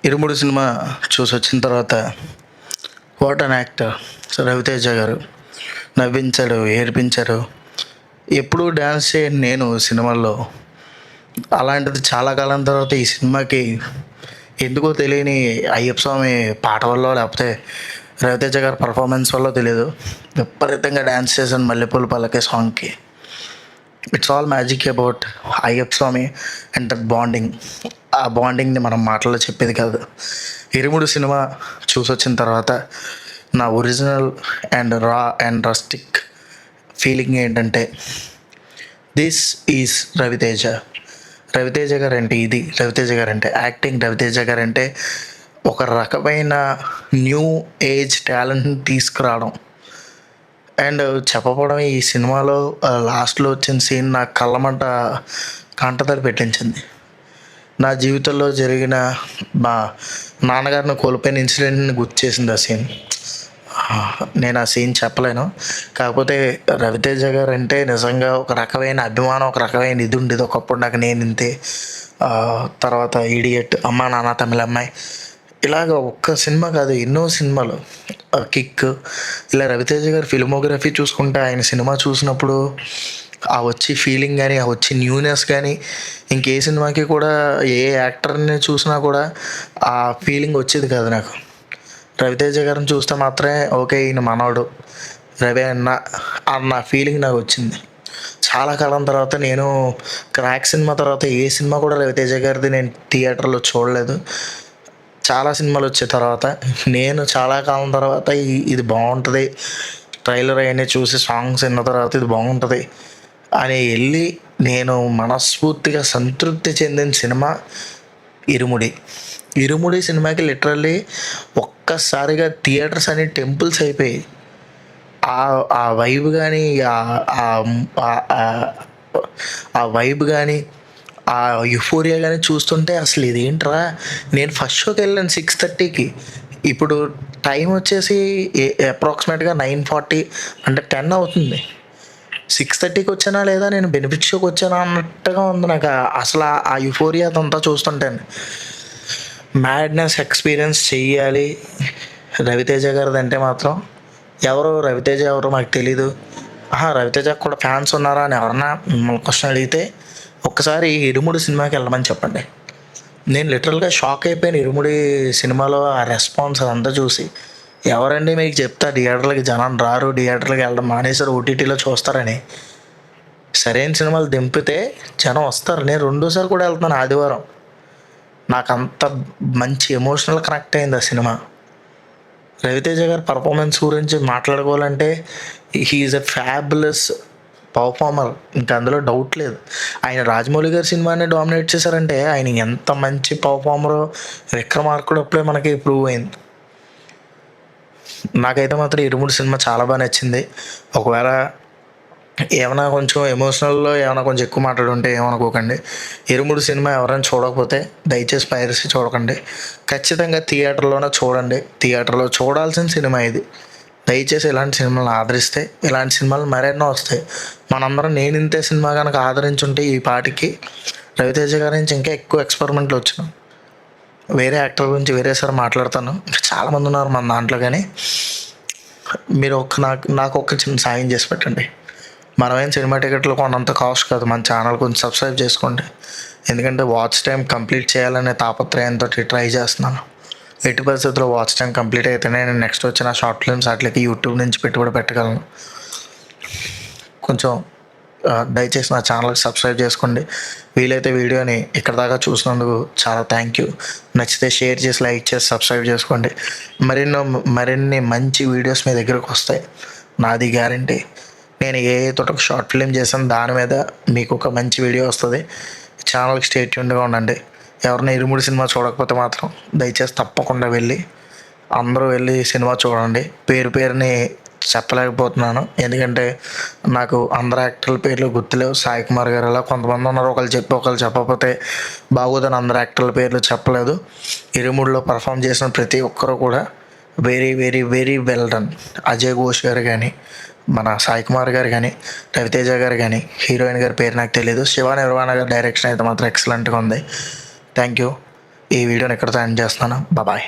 ఇరుముడు cinema చూసొచ్చిన తర్వాత what an actor. So Raviteja గారు నవ్వించాడు, ఏడిపించారు. ఎప్పుడూ డ్యాన్స్ చేయను నేను సినిమాల్లో. అలాంటిది చాలా కాలం తర్వాత ఈ సినిమాకి ఎందుకో తెలియని అయ్యప్ప స్వామి పాట వల్లో లేకపోతే రవితేజ గారి పర్ఫార్మెన్స్ వల్ల తెలియదు, విపరీతంగా డ్యాన్స్ చేశాను మల్లెపూలు పల్లకే సాంగ్కి. It's all magic about Ayyappa Swami and that bonding. ఆ బాండింగ్ని మనం మాటల్లో చెప్పేది కాదు. ఇరుముడు సినిమా చూసొచ్చిన తర్వాత నా ఒరిజినల్ అండ్ రా అండ్ రస్టిక్ ఫీలింగ్ ఏంటంటే, దిస్ ఈజ్ రవితేజ. రవితేజ గారు అంటే ఇది, రవితేజ గారు అంటే యాక్టింగ్, రవితేజ గారు అంటే ఒక రకమైన న్యూ ఏజ్ టాలెంట్ని తీసుకురావడం. అండ్ చెప్పబోవడం, ఈ సినిమాలో లాస్ట్లో వచ్చిన సీన్ నా కళ్ళమంట కంటతడి పెట్టించింది. నా జీవితంలో జరిగిన మా నాన్నగారిని కోల్పోయిన ఇన్సిడెంట్ని గుర్తు చేసింది ఆ సీన్. నేను ఆ సీన్ చెప్పలేను. కాకపోతే రవితేజ గారు అంటే నిజంగా ఒక రకమైన అభిమానం, ఒక రకమైన ఇది ఉండేది ఒకప్పుడు నాకు. నేను ఇంతే, తర్వాత ఇడియట్, అమ్మా నాన్న తమిళమ్మాయి, ఇలాగ ఒక్క సినిమా కాదు ఎన్నో సినిమాలు, కిక్, ఇలా రవితేజ గారి ఫిల్మోగ్రఫీ చూసుకుంటే ఆయన సినిమా చూసినప్పుడు ఆ వచ్చి ఫీలింగ్ కానీ, ఆ వచ్చి న్యూనెస్ కానీ ఇంకే సినిమాకి కూడా, ఏ యాక్టర్ని చూసినా కూడా ఆ ఫీలింగ్ వచ్చేది కాదు నాకు. రవితేజ గారిని చూస్తే మాత్రమే ఓకే ఈయన మనవడు రవి అన్న ఫీలింగ్ నాకు వచ్చింది. చాలా కాలం తర్వాత నేను క్రాక్ సినిమా తర్వాత ఏ సినిమా కూడా రవితేజ గారిది నేను థియేటర్లో చూడలేదు. చాలా సినిమాలు వచ్చే తర్వాత నేను చాలా కాలం తర్వాత ఇది బాగుంటుంది, ట్రైలర్ అవన్నీ చూసి సాంగ్స్ విన్న తర్వాత ఇది బాగుంటుంది అని వెళ్ళి నేను మనస్ఫూర్తిగా సంతృప్తి చెందిన సినిమా ఇరుముడి. ఇరుముడి సినిమాకి లిటరల్లీ ఒక్కసారిగా థియేటర్స్ అన్ని టెంపుల్స్ అయిపోయాయి. ఆ వైబ్ కానీ, ఆ వైబ్ కానీ, ఆ యుఫోరియా కానీ చూస్తుంటే అసలు ఇదేంట్రా. నేను ఫస్ట్ షోకి వెళ్ళాను 6:30కి. ఇప్పుడు టైం వచ్చేసి అప్రాక్సిమేట్గా 9:40 అంటే 10 అవుతుంది. 6:30కి వచ్చానా లేదా, నేను బెనిఫిట్ షోకి వచ్చానా అన్నట్టుగా ఉంది నాకు అసలు ఆ యుఫోరియా అదంతా చూస్తుంటాను. మ్యాడ్నెస్ ఎక్స్పీరియన్స్ చెయ్యాలి రవితేజ గారిది అంటే మాత్రం. ఎవరు రవితేజ ఎవరో మాకు తెలీదు, రవితేజకు కూడా ఫ్యాన్స్ ఉన్నారా అని ఎవరన్నా మిమ్మల్ని క్వశ్చన్ అడిగితే ఒక్కసారి ఇరుముడి సినిమాకి వెళ్ళమని చెప్పండి. నేను లిటరల్గా షాక్ అయిపోయాను ఇరుముడి సినిమాలో ఆ రెస్పాన్స్ అదంతా చూసి. ఎవరండి మీకు చెప్తా థియేటర్లకి జనం రారు, థియేటర్లకి వెళ్ళడం మానేసారు, ఓటీటీలో చూస్తారని. సరైన సినిమాలు దింపితే జనం వస్తారు. నేను రెండోసారి కూడా వెళ్తున్నాను ఆదివారం. నాకు అంత మంచి ఎమోషనల్ కనెక్ట్ అయింది ఆ సినిమా. రవితేజ గారి పర్ఫార్మెన్స్ గురించి మాట్లాడుకోవాలంటే హీఈస్ ఎ ఫ్యాబులస్ పర్ఫార్మర్, ఇంకా అందులో డౌట్ లేదు. ఆయన రాజమౌళి గారి సినిమాని డామినేట్ చేశారంటే ఆయన ఎంత మంచి పర్ఫార్మరో విక్రమార్కుడు అప్పుడే మనకి ప్రూవ్ అయింది. నాకైతే మాత్రం ఇరుముడు సినిమా చాలా బాగా నచ్చింది. ఒకవేళ ఏమైనా కొంచెం ఎమోషనల్లో ఏమైనా కొంచెం ఎక్కువ మాట్లాడుంటే ఏమనుకోకండి. ఇరుముడు సినిమా ఎవరైనా చూడకపోతే దయచేసి పైరసీ చూడకండి, ఖచ్చితంగా థియేటర్లోనే చూడండి. థియేటర్లో చూడాల్సిన సినిమా ఇది. దయచేసి ఇలాంటి సినిమాలను ఆదరిస్తే ఇలాంటి సినిమాలు మరెన్నో వస్తాయి. మనందరం నేను ఇంతే సినిమా కనుక ఆదరించుంటే ఈ పాటికి రవితేజ గారి నుంచి ఇంకా ఎక్కువ ఎక్స్పెరిమెంట్లు వచ్చినాయి. వేరే యాక్టర్ గురించి వేరేసారి మాట్లాడతాను, ఇంకా చాలామంది ఉన్నారు మన దాంట్లో. కానీ మీరు నాకు ఒక చిన్న సాయం చేసి పెట్టండి. మనమేం సినిమా టికెట్లు కొన్నంత కాస్ట్ కాదు, మన ఛానల్ కొంచెం సబ్స్క్రైబ్ చేసుకోండి. ఎందుకంటే వాచ్ టైం కంప్లీట్ చేయాలనే తాపత్రయంతో ట్రై చేస్తున్నాను. ఎట్టి పరిస్థితుల్లో వాచ్ టైం కంప్లీట్ అయితేనే నేను నెక్స్ట్ వచ్చిన షార్ట్ ఫిల్మ్స్ వాటికి యూట్యూబ్ నుంచి పెట్టుబడి పెట్టగలను. కొంచెం దయచేసి నా ఛానల్కి సబ్స్క్రైబ్ చేసుకోండి. వీలైతే వీడియోని ఇక్కడ దాకా చూసినందుకు చాలా థ్యాంక్ యూ. నచ్చితే షేర్ చేసి, లైక్ చేసి, సబ్స్క్రైబ్ చేసుకోండి. మరిన్ని మంచి వీడియోస్ మీ దగ్గరకు వస్తాయి, నాది గ్యారంటీ. నేను ఏ తోట షార్ట్ ఫిల్మ్ చేశాను దాని మీద మీకు ఒక మంచి వీడియో వస్తుంది. ఛానల్కి స్టే ట్యూన్డ్గా ఉండండి. ఎవరైనా ఇరుముడి సినిమా చూడకపోతే మాత్రం దయచేసి తప్పకుండా అందరూ వెళ్ళి సినిమా చూడండి. పేరుని చెప్పలేకపోతున్నాను, ఎందుకంటే నాకు అందరు యాక్టర్ల పేర్లు గుర్తులేవు. సాయి కుమార్ గారు అలా కొంతమంది ఉన్నారు, ఒకళ్ళు చెప్పి ఒకళ్ళు చెప్పకపోతే బాగోదని అందరు యాక్టర్ల పేర్లు చెప్పలేదు. ఇరుముడిలో పర్ఫామ్ చేసిన ప్రతి ఒక్కరు కూడా very very very well done. Ajay Ghosh గారు కానీ, మన సాయి కుమార్ గారు కానీ, రవితేజ గారు కానీ, హీరోయిన్ గారి పేరు నాకు తెలియదు. శివ నిర్వాణ గారి డైరెక్షన్ అయితే మాత్రం ఎక్సలెంట్గా ఉంది. Thank you. ఈ వీడియోని ఎక్కడితో ఎండ్ చేస్తున్నాను. బాయ్.